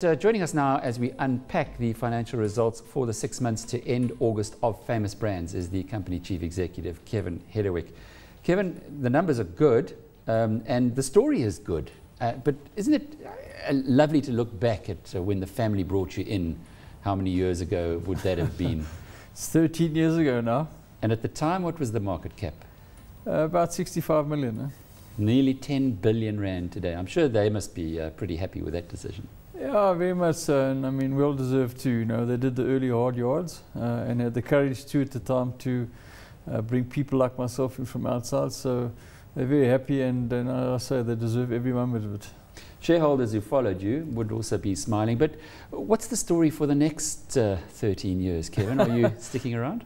Joining us now as we unpack the financial results for the 6 months to end August of Famous Brands is the company chief executive, Kevin Hedderwick. Kevin, the numbers are good and the story is good, but isn't it lovely to look back at when the family brought you in? How many years ago would that have been? It's 13 years ago now. And at the time, what was the market cap? About 65 million. Nearly 10 billion rand today. I'm sure they must be pretty happy with that decision. Yeah, very much so, and I mean, well deserved too. You know, they did the early hard yards and had the courage too at the time to bring people like myself in from outside. So they're very happy, and I say they deserve every moment of it. Shareholders who followed you would also be smiling. But what's the story for the next 13 years, Kevin? Are you sticking around?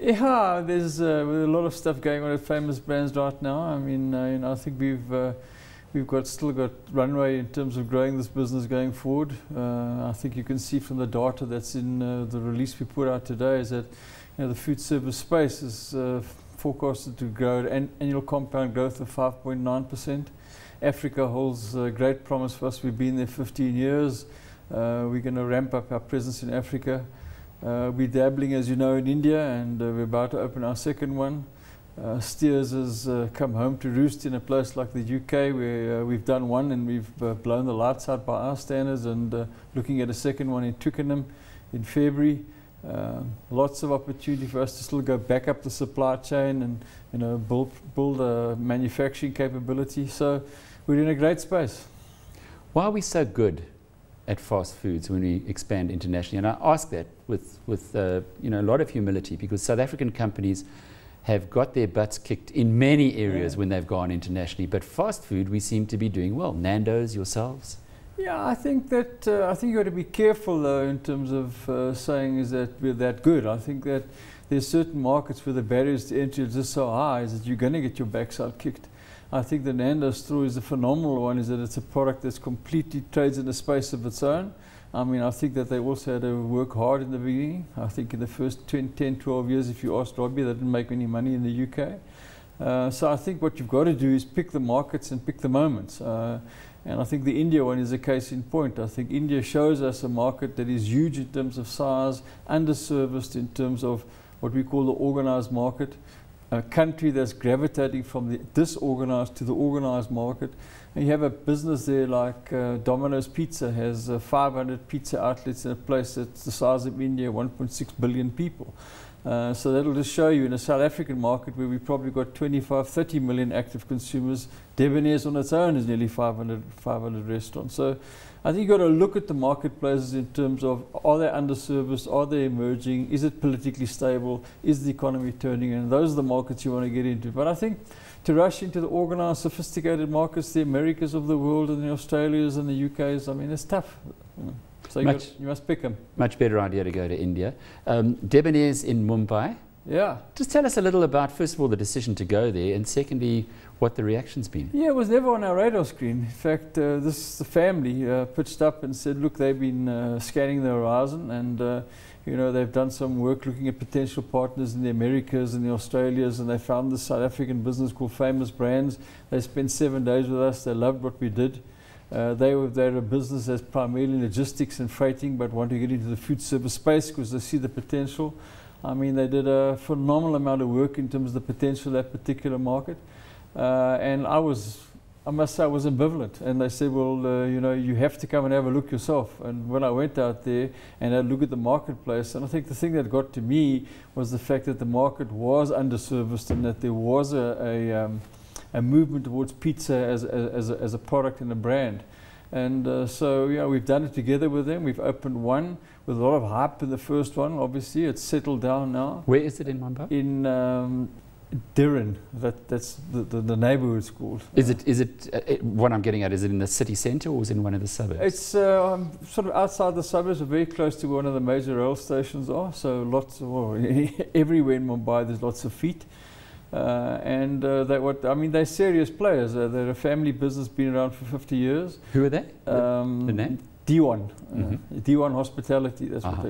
Yeah, there's a lot of stuff going on at Famous Brands right now. I mean, you know, I think we've still got runway in terms of growing this business going forward. I think you can see from the data that's in the release we put out today is that, you know, the food service space is forecasted to grow at an annual compound growth of 5.9%. Africa holds great promise for us. We've been there 15 years. We're going to ramp up our presence in Africa. We're dabbling, as you know, in India, and we're about to open our second one. Steers has come home to roost in a place like the UK, where we've done one and we've blown the lights out by our standards, and looking at a second one in Twickenham in February. Lots of opportunity for us to still go back up the supply chain and, you know, build a manufacturing capability. So we're in a great space. Why are we so good at fast foods when we expand internationally? And I ask that with you know, a lot of humility, because South African companies have got their butts kicked in many areas when they've gone internationally, but fast food we seem to be doing well. Nando's, yourselves? Yeah, I think that I think you got to be careful though in terms of saying is that we're that good. I think that there's certain markets where the barriers to entry are just so high is that you're going to get your backside kicked. I think the Nando's story is a phenomenal one, is that it's a product that's completely trades in a space of its own. I mean, I think that they also had to work hard in the beginning. I think in the first 10, 12 years, if you asked Robbie, they didn't make any money in the UK. So I think what you've got to do is pick the markets and pick the moments. And I think the India one is a case in point. I think India shows us a market that is huge in terms of size, underserviced in terms of what we call the organized market. A country that's gravitating from the disorganized to the organized market. And you have a business there like Domino's Pizza has 500 pizza outlets in a place that's the size of India, 1.6 billion people. So that'll just show you in a South African market where we've probably got 25, 30 million active consumers. Debonair's on its own is nearly 500 restaurants. So I think you've got to look at the marketplaces in terms of, are they underserviced, are they emerging, is it politically stable, is the economy turning, and those are the markets you want to get into. But I think to rush into the organized, sophisticated markets, the Americas of the world and the Australias and the UKs, I mean, it's tough. You know. So you must pick them. Much better idea to go to India. Debonair's in Mumbai. Yeah. Just tell us a little about, first of all, the decision to go there, and secondly, what the reaction's been. Yeah, it was never on our radar screen. In fact, the family pitched up and said, look, they've been scanning the horizon, and you know, they've done some work looking at potential partners in the Americas and the Australias, and they found this South African business called Famous Brands. They spent 7 days with us. They loved what we did. They're a business that's primarily logistics and freighting, but want to get into the food service space because they see the potential. I mean, they did a phenomenal amount of work in terms of the potential of that particular market. And I must say I was ambivalent. And they said, well, you know, you have to come and have a look yourself. And when I went out there and I looked at the marketplace, and I think the thing that got to me was the fact that the market was underserviced and that there was a movement towards pizza as a product and a brand. And so, yeah, we've done it together with them. We've opened one with a lot of hype in the first one. Obviously, it's settled down now. Where is it in Mumbai? In Dhiren. That's the neighborhood school. Is it what I'm getting at? Is it in the city centre or is it in one of the suburbs? It's sort of outside the suburbs, but very close to where one of the major rail stations are. So lots of, well, everywhere in Mumbai, there's lots of feet. They're serious players. They're a family business, been around for 50 years. Who are they? The name? D1. D1 Hospitality, that's what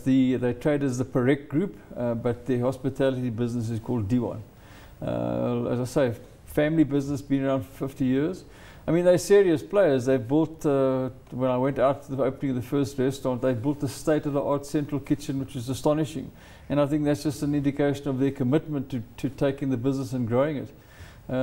they they trade as the Parek Group, but the hospitality business is called D1. As I say, family business, been around for 50 years. I mean, they're serious players. They built, when I went out to the opening of the first restaurant, they built a state-of-the-art central kitchen, which is astonishing. And I think that's just an indication of their commitment to taking the business and growing it.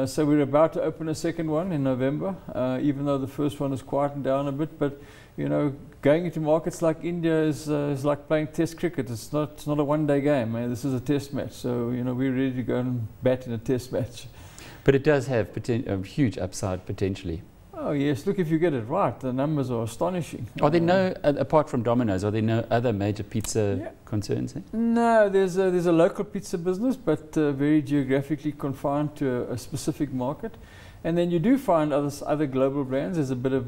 So we're about to open a second one in November, even though the first one has quietened down a bit. But, you know, going into markets like India is like playing test cricket. It's not a one-day game. This is a test match. So, you know, we're ready to go and bat in a test match. But it does have huge upside potentially. Oh yes, look, if you get it right, the numbers are astonishing. Are there no, apart from Domino's, are there no other major pizza concerns? No, there's a local pizza business, but very geographically confined to a specific market. And then you do find other global brands. There's a bit of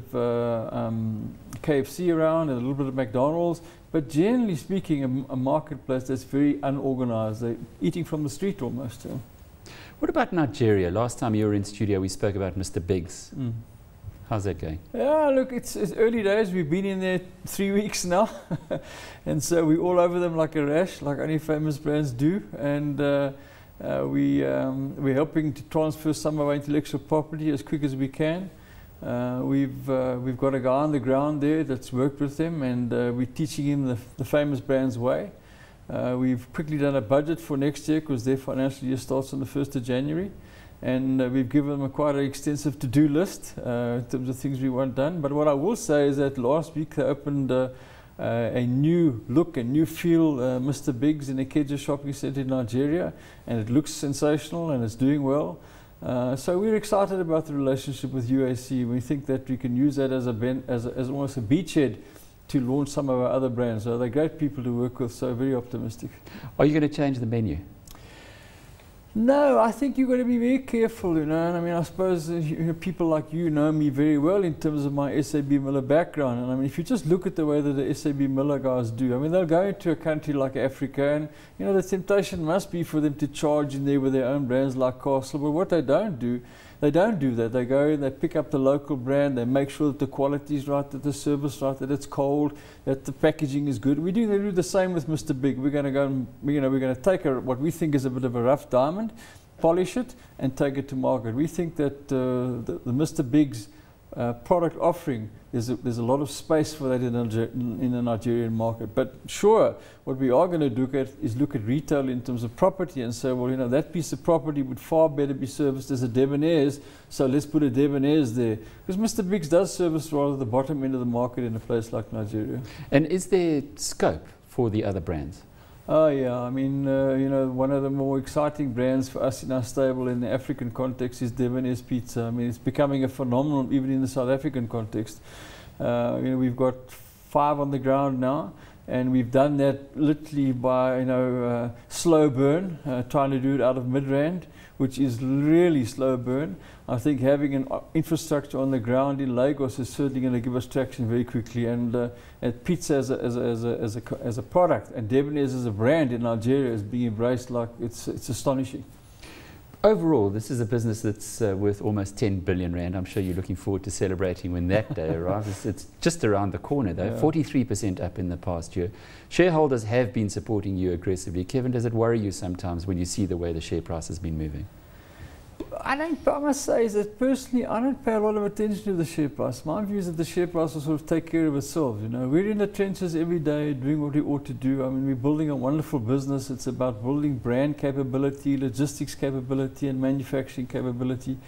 KFC around and a little bit of McDonald's. But generally speaking, a marketplace that's very unorganized. They're eating from the street almost. What about Nigeria? Last time you were in studio, we spoke about Mr. Biggs. How's that going? Yeah, look, it's early days. We've been in there 3 weeks now. And so we're all over them like a rash, like only famous brands do. And we're helping to transfer some of our intellectual property as quick as we can. We've got a guy on the ground there that's worked with them, and we're teaching him the famous brands way. We've quickly done a budget for next year because their financial year starts on the 1st of January. And we've given them quite an extensive to-do list in terms of things we want done. But what I will say is that last week they opened a new look and new feel Mr. Biggs in a Ikeja shopping centre in Nigeria. And it looks sensational and it's doing well. So we're excited about the relationship with UAC. We think that we can use that as almost a beachhead to launch some of our other brands. So they're great people to work with, so very optimistic. Are you going to change the menu? No, I think you've got to be very careful, you know. And I mean, I suppose people like you know me very well in terms of my SAB Miller background. And I mean, if you just look at the way that the SAB Miller guys do, I mean, they'll go into a country like Africa and, you know, the temptation must be for them to charge in there with their own brands like Castle. But what they don't do that. They go in, they pick up the local brand, they make sure that the quality is right, that the service is right, that it's cold, that the packaging is good. They do the same with Mr. Big. We're going to go and, you know, we're going to take what we think is a bit of a rough diamond, polish it, and take it to market. We think that the Mr. Big's product offering, there's a lot of space for that in the Nigerian market. But sure, what we are going to look at is look at retail in terms of property and say, well, you know, that piece of property would far better be serviced as a Debonair's, so let's put a Debonair's there. Because Mr. Biggs does service rather the bottom end of the market in a place like Nigeria. And is there scope for the other brands? Oh yeah, I mean, you know, one of the more exciting brands for us in our stable in the African context is Debonair's Pizza. I mean, it's becoming a phenomenon even in the South African context. You know, we've got 5 on the ground now, and we've done that literally by, you know, slow burn, trying to do it out of Midrand, which is really slow burn. I think having an infrastructure on the ground in Lagos is certainly going to give us traction very quickly. And pizza as a product and Debonair's as a brand in Nigeria is being embraced like it's astonishing. Overall, this is a business that's worth almost 10 billion rand. I'm sure you're looking forward to celebrating when that day arrives. It's just around the corner, though. Yeah. 43% up in the past year. Shareholders have been supporting you aggressively. Kevin, does it worry you sometimes when you see the way the share price has been moving? I must say is that personally, I don't pay a lot of attention to the share price. My view is that the share price will sort of take care of itself. You know, we're in the trenches every day doing what we ought to do. I mean, we're building a wonderful business. It's about building brand capability, logistics capability, and manufacturing capability.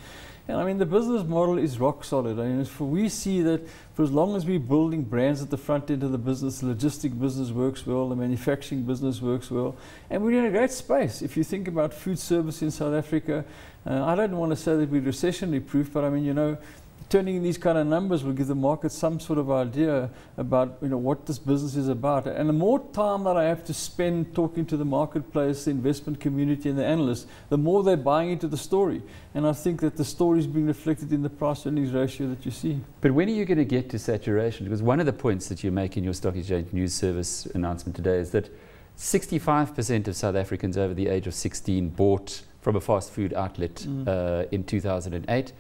And I mean, the business model is rock solid. I mean, we see that for as long as we're building brands at the front end of the business, the logistic business works well, the manufacturing business works well, and we're in a great space. If you think about food service in South Africa, I don't want to say that we're recessionary proof, but I mean, you know, turning in these kind of numbers will give the market some sort of idea about, you know, what this business is about. And the more time that I have to spend talking to the marketplace, the investment community and the analysts, the more they're buying into the story. And I think that the story is being reflected in the price-earnings ratio that you see. But when are you going to get to saturation? Because one of the points that you make in your Stock Exchange News Service announcement today is that 65% of South Africans over the age of 16 bought from a fast food outlet in 2008.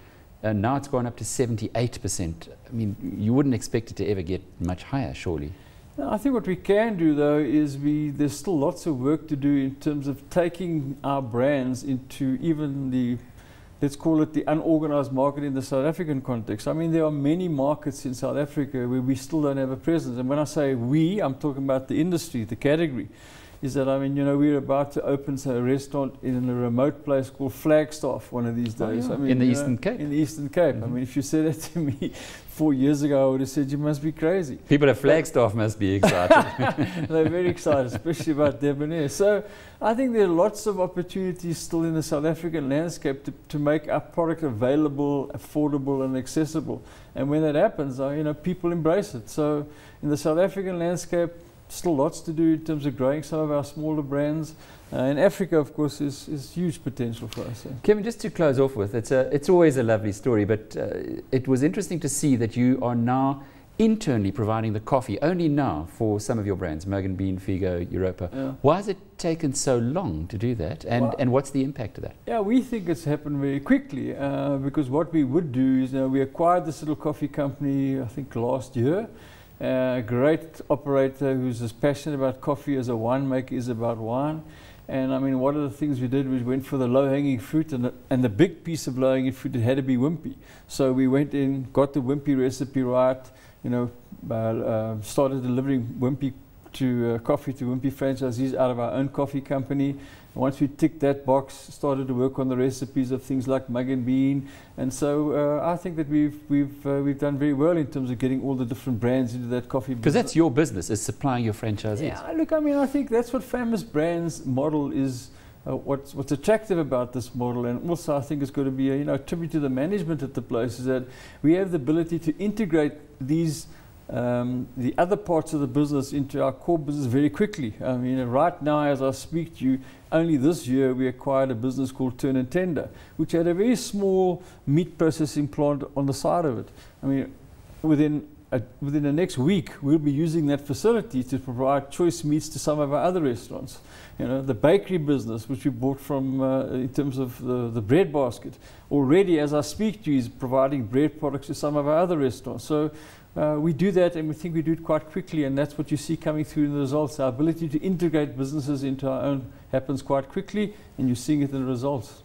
And now it's gone up to 78%. I mean, you wouldn't expect it to ever get much higher, surely. No, I think what we can do, though, is there's still lots of work to do in terms of taking our brands into even the let's call it the unorganized market in the South African context. I mean, there are many markets in South Africa where we still don't have a presence. And when I say we, I'm talking about the industry, the category. Is that, I mean, you know, we're about to open a restaurant in a remote place called Flagstaff one of these days. Oh, yeah. I mean, in the Eastern Cape? In the Eastern Cape. I mean, if you said that to me 4 years ago, I would have said you must be crazy. People at Flagstaff must be excited. They're very excited, especially about debonair. So I think there are lots of opportunities still in the South African landscape to make our product available, affordable and accessible. And when that happens, you know, people embrace it. So in the South African landscape, still lots to do in terms of growing some of our smaller brands. In Africa, of course, is huge potential for us. Kevin, just to close off with, it's always a lovely story, but it was interesting to see that you are now internally providing the coffee, only now, for some of your brands, Mug and Bean, Figo, Europa. Yeah. Why has it taken so long to do that, and what's the impact of that? Yeah, we think it's happened very quickly, because what we would do is, we acquired this little coffee company, I think, last year. A great operator who's as passionate about coffee as a winemaker is about wine. And I mean, one of the things we did was we went for the low-hanging fruit, and the big piece of low-hanging fruit, it had to be Wimpy. So we went in, got the Wimpy recipe right, you know, started delivering Wimpy coffee to Wimpy franchisees out of our own coffee company. And once we ticked that box, started to work on the recipes of things like Mug and Bean. And so I think that we've done very well in terms of getting all the different brands into that coffee business. Because that's your business, is supplying your franchisees. Yeah, look, I mean, I think that's what Famous Brands model is. What's attractive about this model, and also I think it's going to be a tribute to the management at the place, is that we have the ability to integrate these the other parts of the business into our core business very quickly. I mean, right now, as I speak to you, only this year we acquired a business called Turn and Tender, which had a very small meat processing plant on the side of it. I mean, within the next week, we'll be using that facility to provide choice meats to some of our other restaurants. You know, the bakery business, which we bought from, in terms of the bread basket, already, as I speak to you, is providing bread products to some of our other restaurants. So we do that, and we think we do it quite quickly, and that's what you see coming through in the results. Our ability to integrate businesses into our own happens quite quickly, and you're seeing it in the results.